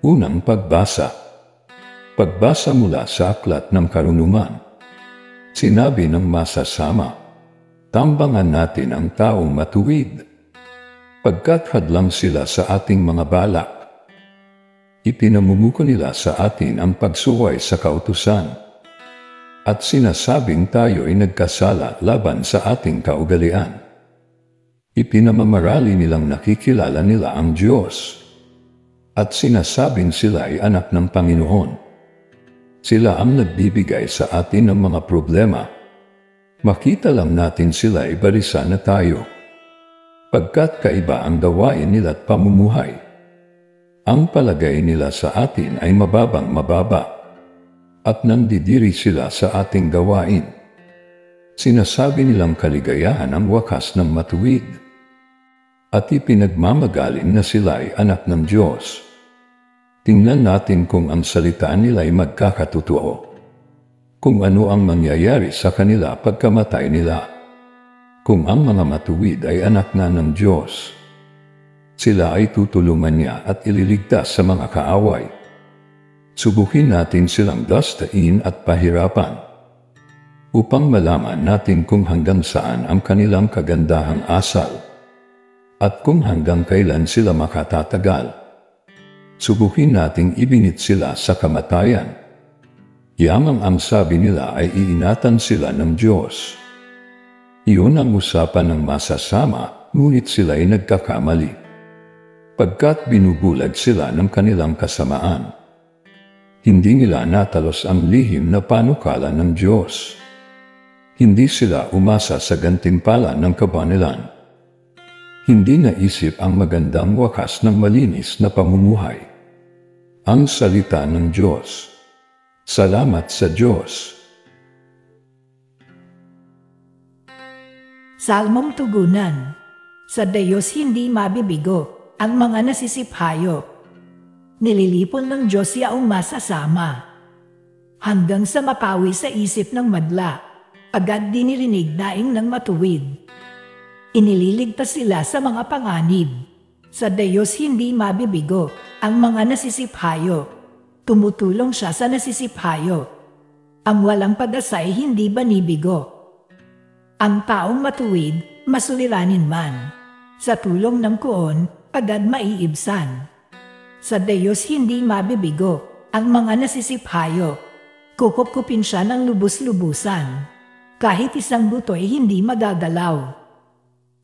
Unang pagbasa. Pagbasa mula sa Aklat ng Karunungan. Sinabi ng masasama, tambangan natin ang taong matuwid, pagkat hadlang sila sa ating mga balak. Ipinamumuko nila sa atin ang pagsuway sa kautusan, at sinasabing tayo ay nagkasala laban sa ating kaugalian. Ipinamamarali nilang nakikilala nila ang Diyos, at sinasabing sila ay anak ng Panginoon. Sila ang nagbibigay sa atin ng mga problema. Makita lang natin sila ay barisa na tayo, pagkat kaiba ang gawain nila at pamumuhay. Ang palagay nila sa atin ay mababang mababa, at nandidiri sila sa ating gawain. Sinasabi nilang kaligayahan ang wakas ng matuwid, at ipinagmamagaling na sila ay anak ng Diyos. Tingnan natin kung ang salita nila ay magkakatotoo, kung ano ang mangyayari sa kanila pagkamatay nila. Kung ang mga matuwid ay anak na ng Diyos, sila ay tutulungan niya at ililigtas sa mga kaaway. Subukin natin silang dastain at pahirapan, upang malaman natin kung hanggang saan ang kanilang kagandahang asal, at kung hanggang kailan sila makatatagal. Subukin nating ibinit sila sa kamatayan. Yamang ang sabi nila ay iinatan sila ng Diyos. Iyon ang usapan ng masasama, ngunit sila ay nagkakamali, pagkat binubulag sila ng kanilang kasamaan. Hindi nila natalos ang lihim na panukala ng Diyos. Hindi sila umasa sa gantimpala ng kabanilan. Hindi naisip ang magandang wakas ng malinis na pamumuhay. Ang salita ng Diyos. Salamat sa Diyos. Salmong tugunan. Sa Diyos hindi mabibigo ang mga nasisiphayo. Nililipon ng Diyos yaong masasama, hanggang sa mapawi sa isip ng madla, agad dinirinig daing ng matuwid. Inililigtas sila sa mga panganib. Sa Diyos hindi mabibigo ang mga nasisiphayo. Tumutulong siya sa nasisiphayo. Ang walang pag-asay hindi banibigo. Ang taong matuwid, masuliranin man. Sa tulong ng kuon, agad maiibsan. Sa Diyos hindi mabibigo ang mga nasisiphayo. Kukupkupin siya ng lubos-lubusan. Kahit isang buto'y hindi magagalaw.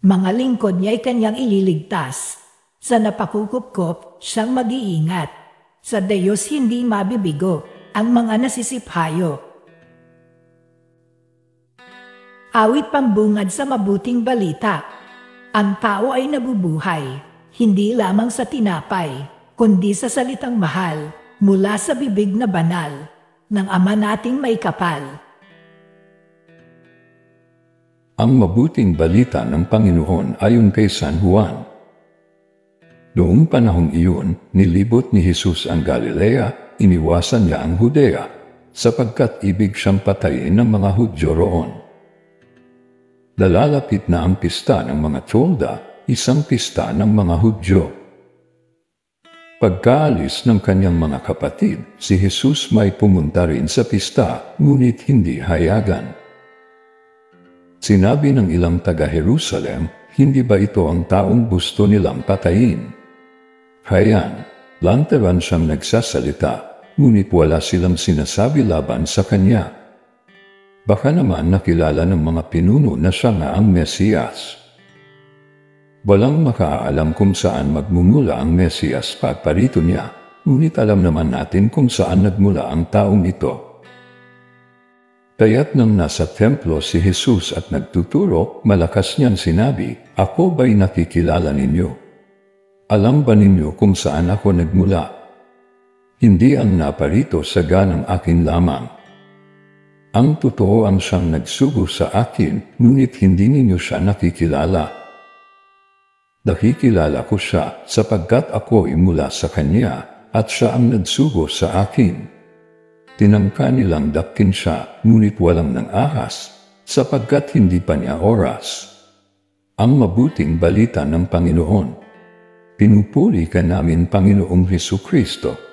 Mga lingkod niya ay kanyang ililigtas. Sa napakukupkop, siyang mag-iingat. Sa Diyos hindi mabibigo ang mga nasisiphayo. Awit pambungad sa mabuting balita. Ang tao ay nabubuhay, hindi lamang sa tinapay, kundi sa salitang mahal, mula sa bibig na banal, ng Ama nating may kapal. Ang mabuting balita ng Panginoon ayon kay San Juan. Noong panahong iyon, nilibot ni Jesus ang Galilea, iniwasan niya ang Judea, sapagkat ibig siyang patayin ng mga Hudyo roon. Nalalapit na ang pista ng mga tolda, isang pista ng mga Hudyo. Pagkaalis ng kanyang mga kapatid, si Jesus may pumunta rin sa pista, ngunit hindi hayagan. Sinabi ng ilang taga-Jerusalem, hindi ba ito ang taong gusto nilang patayin? Hayan, lantaran siyang nagsasalita, ngunit wala silang sinasabi laban sa kanya. Baka naman nakilala ng mga pinuno na siya nga ang Mesiyas. Walang makaalam kung saan magmumula ang Mesiyas pagparito niya, ngunit alam naman natin kung saan nagmula ang taong ito. Kaya't nang nasa templo si Jesus at nagtuturo, malakas niyang sinabi, "Ako ba'y nakikilala ninyo? Alam ba ninyo kung saan ako nagmula? Hindi ang naparito sa ganang akin lamang. Ang totoo ang siyang nagsugo sa akin, ngunit hindi ninyo siya nakikilala. Nakikilala ko siya sapagkat ako ay mula sa kanya at siya ang nagsugo sa akin." Tinangka nilang dakkin siya, ngunit walang nang ahas, sapagkat hindi pa niya oras. Ang mabuting balita ng Panginoon. Pinupuri ka namin, Panginoong Hesukristo.